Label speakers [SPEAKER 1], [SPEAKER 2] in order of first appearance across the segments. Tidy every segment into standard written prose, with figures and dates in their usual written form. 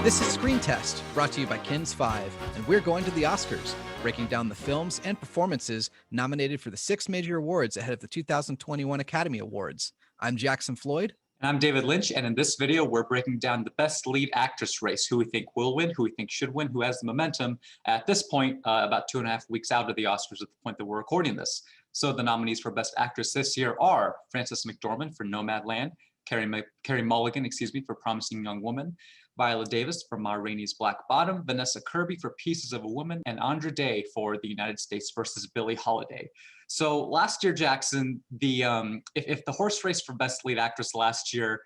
[SPEAKER 1] This is Screen Test, brought to you by Kins 5, and we're going to the Oscars, breaking down the films and performances nominated for the 6 major awards ahead of the 2021 Academy Awards. I'm Jackson Floyd.
[SPEAKER 2] And I'm David Lynch, and in this video, we're breaking down the best lead actress race, who we think will win, who we think should win, who has the momentum at this point, about 2.5 weeks out of the Oscars at the point that we're recording this. So the nominees for Best Actress this year are Frances McDormand for Nomadland, Carey Mulligan, for Promising Young Woman, Viola Davis for Ma Rainey's Black Bottom, Vanessa Kirby for Pieces of a Woman, and Andra Day for The United States versus Billie Holiday. So last year, Jackson, if the horse race for Best Lead Actress last year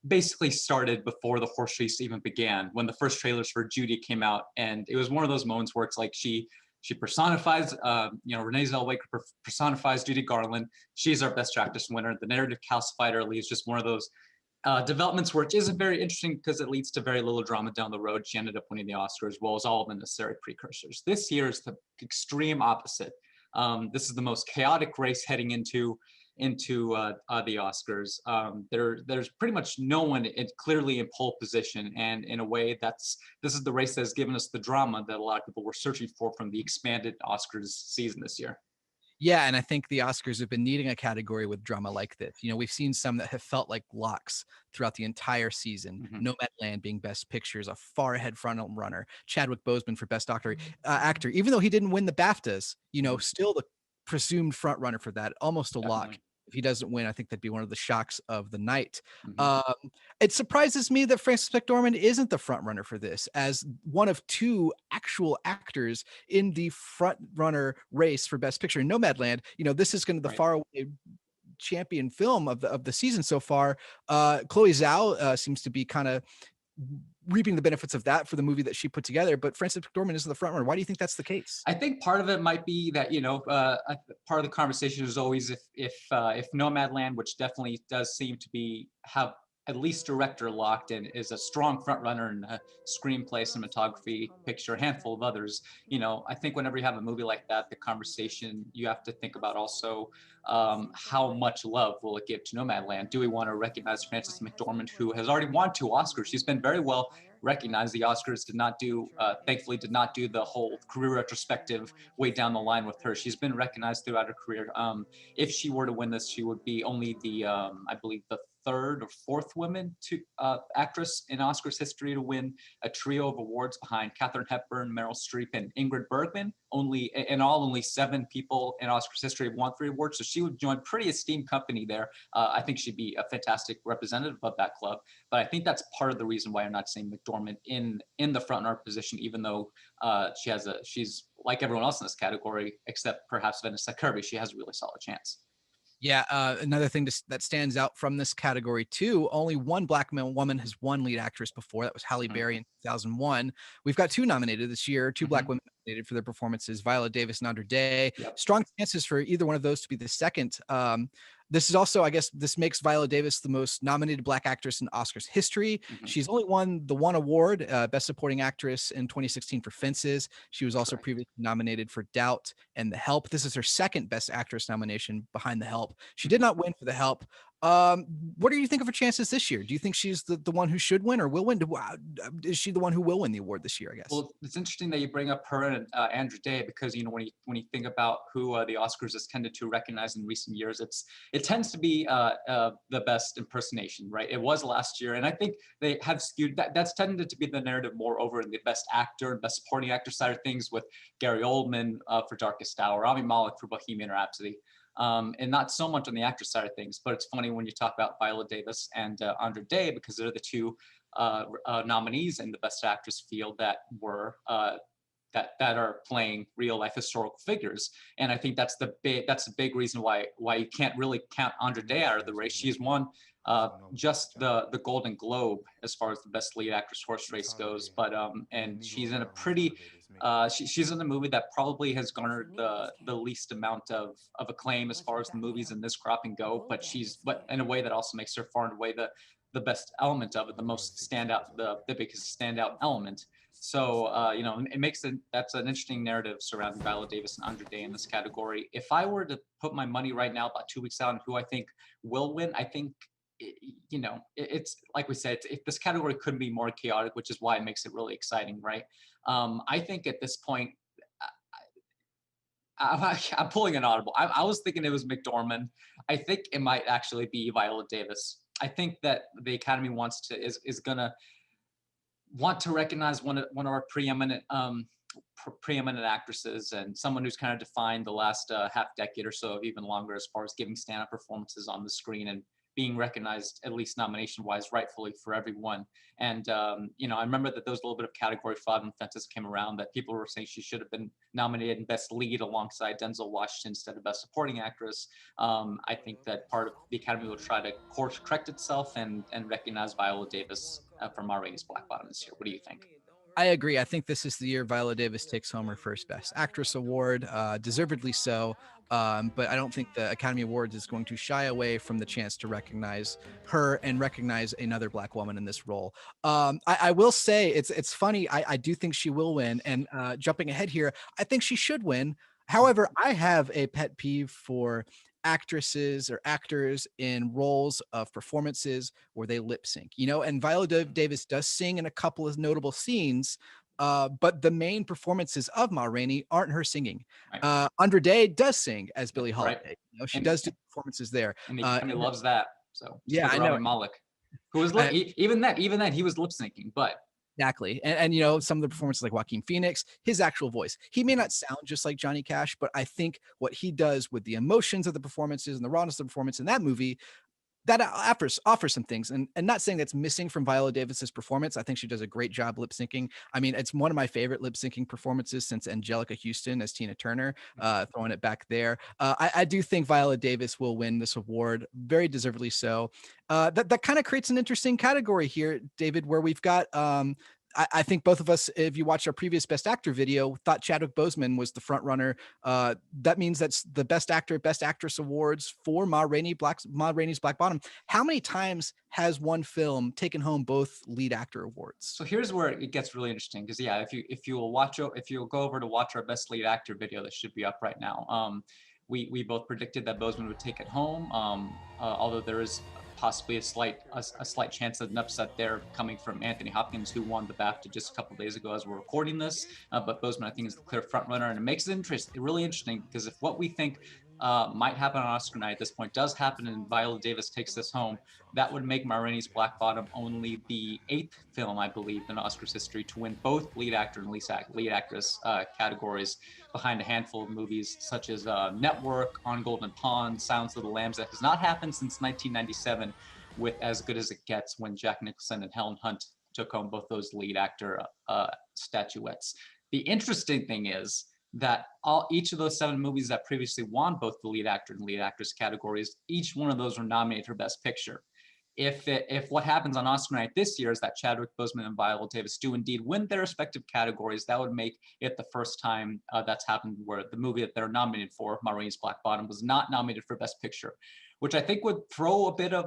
[SPEAKER 2] basically started before the horse race even began, when the first trailers for Judy came out, and it was one of those moments where it's like she personifies, Renee Zellweger personifies Judy Garland. She's our Best Actress winner. The narrative calcified early is just one of those developments where it isn't very interesting because it leads to very little drama down the road. She ended up winning the Oscar as well as all of the necessary precursors. This year is the extreme opposite. This is the most chaotic race heading into the Oscars. There's pretty much no one clearly in pole position, and in a way, this is the race that has given us the drama that a lot of people were searching for from the expanded Oscars season this year.
[SPEAKER 1] Yeah, and I think the Oscars have been needing a category with drama like this. We've seen some that have felt like locks throughout the entire season. Nomadland being Best Picture is a far ahead front runner. Chadwick Boseman for Best Actor, even though he didn't win the BAFTAs, still the presumed front runner for that, almost a
[SPEAKER 2] Definitely.
[SPEAKER 1] lock. If he doesn't win, I think that'd be one of the shocks of the night. It surprises me that Frances McDormand isn't the front runner for this, as one of 2 actual actors in the front runner race for Best Picture. Nomadland, this is going to the far away champion film of the season so far. Chloe Zhao seems to be kind of reaping the benefits of that for the movie that she put together, but Frances McDormand isn't the front runner. Why do you think that's the case?
[SPEAKER 2] I think part of it might be that part of the conversation is always if Nomadland, which definitely does seem to have at least director locked and is a strong front runner in a screenplay, cinematography, picture, a handful of others. I think whenever you have a movie like that, the conversation you have to think about also how much love will it give to Nomadland? Do we want to recognize Frances McDormand, who has already won 2 Oscars? She's been very well recognized. The Oscars thankfully did not do the whole career retrospective way down the line with her. She's been recognized throughout her career. If she were to win this, she would be only I believe the 3rd or 4th woman actress in Oscars history to win a trio of awards behind Katharine Hepburn, Meryl Streep, and Ingrid Bergman. Only 7 people in Oscars history have won 3 awards, so she would join pretty esteemed company there. I think she'd be a fantastic representative of that club. But I think that's part of the reason why I'm not saying McDormand in the front runner position, even though she's like everyone else in this category, except perhaps Vanessa Kirby. She has a really solid chance.
[SPEAKER 1] Yeah, another thing that stands out from this category too, only one Black woman has won lead actress before. That was Halle Berry in 2001. We've got 2 nominated this year, 2 Black women nominated for their performances, Viola Davis and Andra Day.
[SPEAKER 2] Yep.
[SPEAKER 1] Strong chances for either one of those to be the second. This is also, I guess, this makes Viola Davis the most nominated Black actress in Oscars history. She's only won the 1 award, Best Supporting Actress in 2016 for Fences. She was also previously nominated for Doubt and The Help. This is her 2nd Best Actress nomination behind The Help. She did not win for The Help. What do you think of her chances this year? Do you think she's the one who should win or will win? Is she the one who will win the award this year, I guess?
[SPEAKER 2] Well, it's interesting that you bring up her and Andra Day, because when you think about who the Oscars has tended to recognize in recent years, it tends to be the best impersonation, right? It was last year, and I think they have skewed that's tended to be the narrative more over in the Best Actor and Best Supporting Actor side of things, with Gary Oldman for Darkest Hour, Rami Malek for Bohemian Rhapsody. And not so much on the actress side of things. But it's funny when you talk about Viola Davis and Andra Day, because they're the 2 nominees in the Best Actress field that were that are playing real life historical figures. And I think that's the big reason why you can't really count Andra Day out of the race. She's won just the Golden Globe as far as the Best Lead Actress horse race goes, but and she's in a pretty she's in a movie that probably has garnered the least amount of acclaim as far as the movies in this cropping go, but in a way that also makes her far and away the best element of it, the most standout, the biggest standout element. So it makes that's an interesting narrative surrounding Viola Davis and Andra Day in this category. If I were to put my money right now, about 2 weeks out, on who I think will win, I think it's like we said, this category couldn't be more chaotic, which is why it makes it really exciting, right? I think at this point, I'm pulling an audible. I was thinking it was McDormand. I think it might actually be Viola Davis. I think that the Academy is gonna want to recognize one of our preeminent actresses, and someone who's kind of defined the last half decade or so, even longer, as far as giving stand-up performances on the screen and being recognized, at least nomination-wise, rightfully for everyone. And I remember that there was a little bit of category fraud when Fences came around, that people were saying she should have been nominated in Best Lead alongside Denzel Washington instead of Best Supporting Actress. I think that part of the Academy will try to course correct itself and recognize Viola Davis for Ma Rainey's Black Bottom this year. What do you think?
[SPEAKER 1] I agree. I think this is the year Viola Davis takes home her first Best Actress award, deservedly so. But I don't think the Academy Awards is going to shy away from the chance to recognize her and recognize another Black woman in this role. I will say it's funny. I do think she will win. And jumping ahead here, I think she should win. However, I have a pet peeve for actresses or actors in roles of performances where they lip sync, and Viola Davis does sing in a couple of notable scenes, but the main performances of Ma Rainey aren't her singing.
[SPEAKER 2] Right.
[SPEAKER 1] Andra Day does sing as Billie
[SPEAKER 2] Right.
[SPEAKER 1] Holiday. She does do performances there.
[SPEAKER 2] And the Academy loves that. So just
[SPEAKER 1] Yeah,
[SPEAKER 2] look
[SPEAKER 1] I
[SPEAKER 2] at
[SPEAKER 1] know.
[SPEAKER 2] Rami Malek, who was even that he was lip syncing, but
[SPEAKER 1] Exactly. And some of the performances like Joaquin Phoenix, his actual voice, he may not sound just like Johnny Cash, but I think what he does with the emotions of the performances and the rawness of the performance in that movie, that offers some things, and not saying that's missing from Viola Davis's performance. I think she does a great job lip syncing. I mean, it's one of my favorite lip syncing performances since Angelica Houston as Tina Turner, throwing it back there. I do think Viola Davis will win this award, very deservedly so. That kind of creates an interesting category here, David, where we've got I think both of us, if you watched our previous Best Actor video, thought Chadwick Boseman was the front runner. That means that's the Best Actor, Best Actress awards for Ma Rainey's Black Bottom. How many times has one film taken home both lead actor awards?
[SPEAKER 2] So here's where it gets really interesting, because if you'll go over to watch our Best Lead Actor video that should be up right now, we both predicted that Boseman would take it home. Although there is possibly a slight chance of an upset there coming from Anthony Hopkins, who won the BAFTA just a couple of days ago as we're recording this. But Boseman, I think, is the clear front runner, and it makes it really interesting, because if what we think might happen on Oscar night at this point does happen and Viola Davis takes this home, that would make Ma Rainey's Black Bottom only the 8th film, I believe, in Oscars history to win both lead actor and lead actress categories, behind a handful of movies such as Network, On Golden Pond, Silence of the Lambs. That has not happened since 1997 with As Good as It Gets, when Jack Nicholson and Helen Hunt took home both those lead actor statuettes. The interesting thing is that each of those 7 movies that previously won both the lead actor and lead actress categories, each one of those were nominated for Best Picture. If what happens on Oscar night this year is that Chadwick Boseman and Viola Davis do indeed win their respective categories, that would make it the first time that's happened where the movie that they're nominated for, Ma Rainey's Black Bottom, was not nominated for Best Picture, which I think would throw a bit of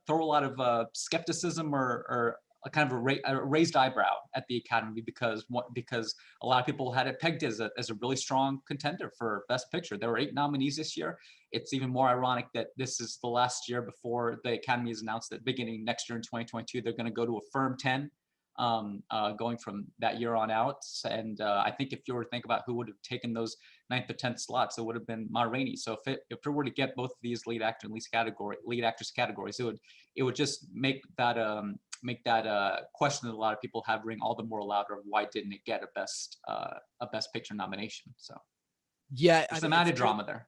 [SPEAKER 2] throw a lot of skepticism or a kind of a raised eyebrow at the Academy, because a lot of people had it pegged as a really strong contender for Best Picture. There were 8 nominees this year. It's even more ironic that this is the last year before the Academy has announced that beginning next year in 2022, they're going to go to a firm 10, going from that year on out. And I think if you were to think about who would have taken those 9th or 10th slots, it would have been Ma Rainey. So if it were to get both of these lead actor and lead actress categories, it would just make that question that a lot of people have ring all the more louder of why didn't it get a Best Picture nomination. So
[SPEAKER 1] Yeah,
[SPEAKER 2] there's some added drama there.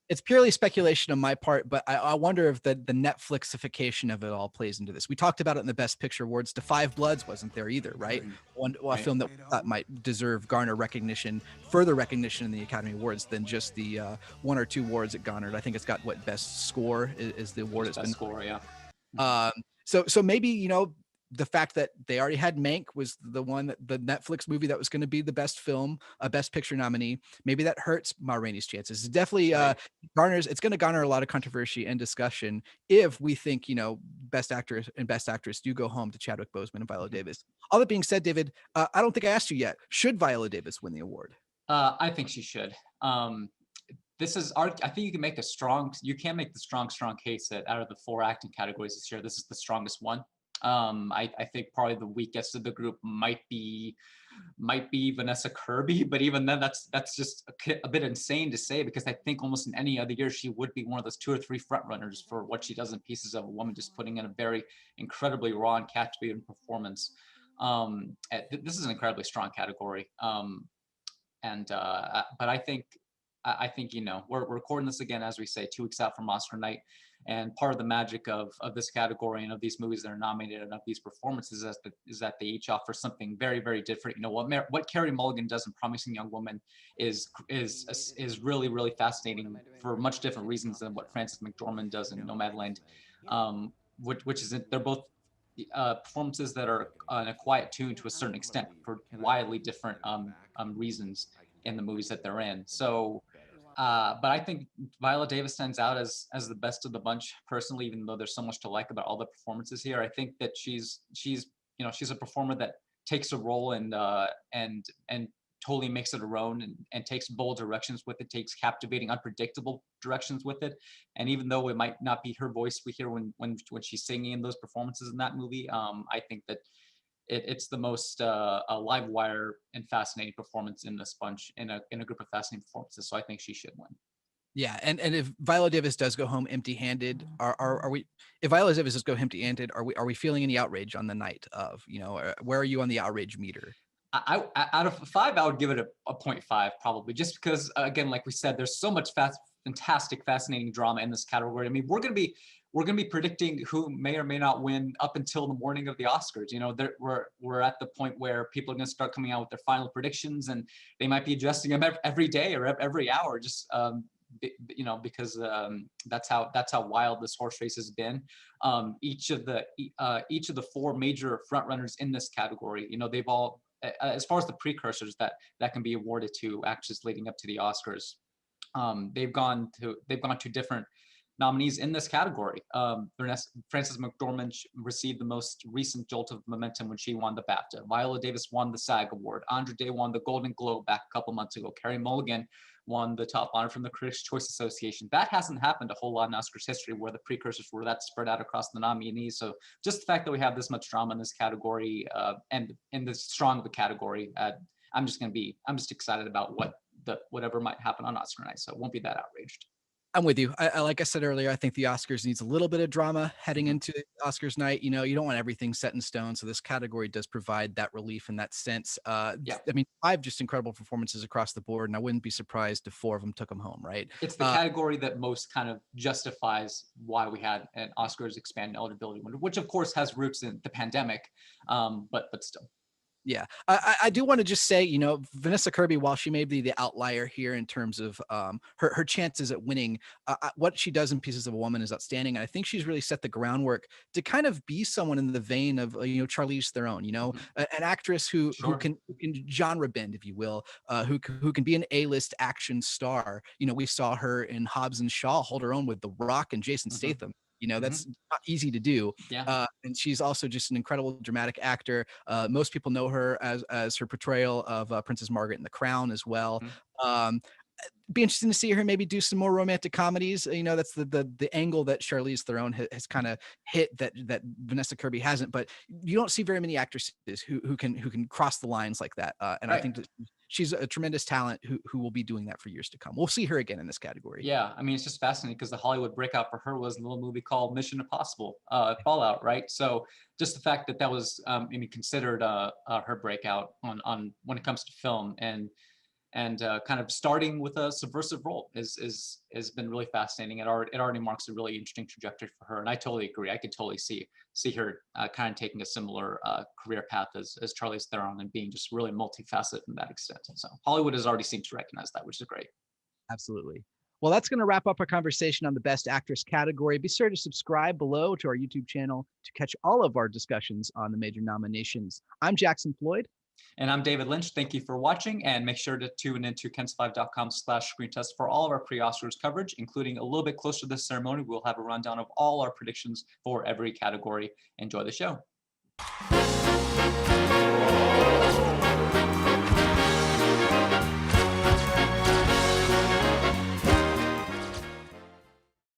[SPEAKER 1] It's purely speculation on my part, but I wonder if the Netflixification of it all plays into this. We talked about it in the Best Picture awards. To Five Bloods wasn't there either, right? A film that we thought might garner further recognition in the Academy Awards than just the 1 or 2 awards it garnered. I think it's got Best Score is the award it's been.
[SPEAKER 2] Best Score, yeah.
[SPEAKER 1] So maybe, the fact that they already had Mank was the Netflix movie that was going to be the best film, a Best Picture nominee. Maybe that hurts Ma Rainey's chances. It definitely it's going to garner a lot of controversy and discussion if we think, Best Actor and Best Actress do go home to Chadwick Boseman and Viola Davis. All that being said, David, I don't think I asked you yet. Should Viola Davis win the award?
[SPEAKER 2] I think she should. I think you can make the strong case that out of the 4 acting categories this year, this is the strongest one. I think probably the weakest of the group might be Vanessa Kirby, but even then, that's just a bit insane to say, because I think almost in any other year she would be one of those 2 or 3 front runners for what she does in Pieces of a Woman, just putting in a very incredibly raw and captivating performance. This is an incredibly strong category, but I think we're recording this again, as we say, 2 weeks out from Oscar night. And part of the magic of this category and of these movies that are nominated and of these performances is that they each offer something very, very different. What Carey Mulligan does in Promising Young Woman is really, really fascinating for much different reasons than what Frances McDormand does in Nomadland, which is they're both performances that are on a quiet tune to a certain extent for wildly different reasons in the movies that they're in. So. But I think Viola Davis stands out as the best of the bunch personally, even though there's so much to like about all the performances here. I think that she's a performer that takes a role and totally makes it her own and takes bold directions with it, takes captivating, unpredictable directions with it. And even though it might not be her voice we hear when she's singing in those performances in that movie, I think that it's the most live wire and fascinating performance in this bunch, in a group of fascinating performances. So I think she should win.
[SPEAKER 1] Yeah, and if Viola Davis does go home empty-handed, are we? If Viola Davis does go empty-handed, are we feeling any outrage on the night of? Where are you on the outrage meter?
[SPEAKER 2] I out of 5, I would give it a 0.5 probably, just because again, like we said, there's so much fantastic, fascinating drama in this category. I mean, we're gonna be predicting who may or may not win up until the morning of the Oscars. We're at the point where people are gonna start coming out with their final predictions, and they might be adjusting them every day or every hour, just because that's how wild this horse race has been. Each of the 4 major front runners in this category, they've all, as far as the precursors that can be awarded to actors leading up to the Oscars, they've gone to different nominees in this category. Frances McDormand received the most recent jolt of momentum when she won the BAFTA. Viola Davis won the SAG Award. Andra Day won the Golden Globe back a couple months ago. Carey Mulligan won the top honor from the Critics' Choice Association. That hasn't happened a whole lot in Oscars history, where the precursors were that spread out across the nominees. So just the fact that we have this much drama in this category, and in this strong of a category, I'm just excited about whatever might happen on Oscar night. So it won't be that outraged.
[SPEAKER 1] I'm with you. I like I said earlier, I think the Oscars needs a little bit of drama heading into Oscars night. You don't want everything set in stone. So this category does provide that relief in that sense.
[SPEAKER 2] Yeah.
[SPEAKER 1] I mean, 5 just incredible performances across the board, and I wouldn't be surprised if 4 of them took them home, right?
[SPEAKER 2] It's the category that most kind of justifies why we had an Oscars expanded eligibility window, which of course has roots in the pandemic, but still.
[SPEAKER 1] Yeah, I do want to just say, Vanessa Kirby, while she may be the outlier here in terms of her chances at winning, what she does in Pieces of a Woman is outstanding. And I think she's really set the groundwork to kind of be someone in the vein of, Charlize Theron, an actress who can genre bend, if you will, who can be an A-list action star. We saw her in Hobbs and Shaw hold her own with The Rock and Jason Statham. That's not easy to do.
[SPEAKER 2] Yeah.
[SPEAKER 1] And she's also just an incredible dramatic actor. Most people know her as her portrayal of Princess Margaret in The Crown as well. Be interesting to see her maybe do some more romantic comedies. That's the angle that Charlize Theron has kind of hit that Vanessa Kirby hasn't. But you don't see very many actresses who can cross the lines like that. And right. I think that she's a tremendous talent who will be doing that for years to come. We'll see her again in this category.
[SPEAKER 2] Yeah, I mean, it's just fascinating because the Hollywood breakout for her was a little movie called Mission Impossible, Fallout, right? So just the fact that was considered her breakout on when it comes to film, and kind of starting with a subversive role has been really fascinating. It already marks a really interesting trajectory for her, and I totally agree. I could totally see her kind of taking a similar career path as Charlize Theron, and being just really multifaceted in that extent. So Hollywood has already seemed to recognize that, which is great.
[SPEAKER 1] Absolutely. Well, that's going to wrap up our conversation on the Best Actress category. Be sure to subscribe below to our YouTube channel to catch all of our discussions on the major nominations. I'm Jackson Floyd.
[SPEAKER 2] And I'm David Lynch. Thank you for watching, and make sure to tune into kens5.com/screentest for all of our pre-Oscars coverage, including a little bit closer to the ceremony. We'll have a rundown of all our predictions for every category. Enjoy the show.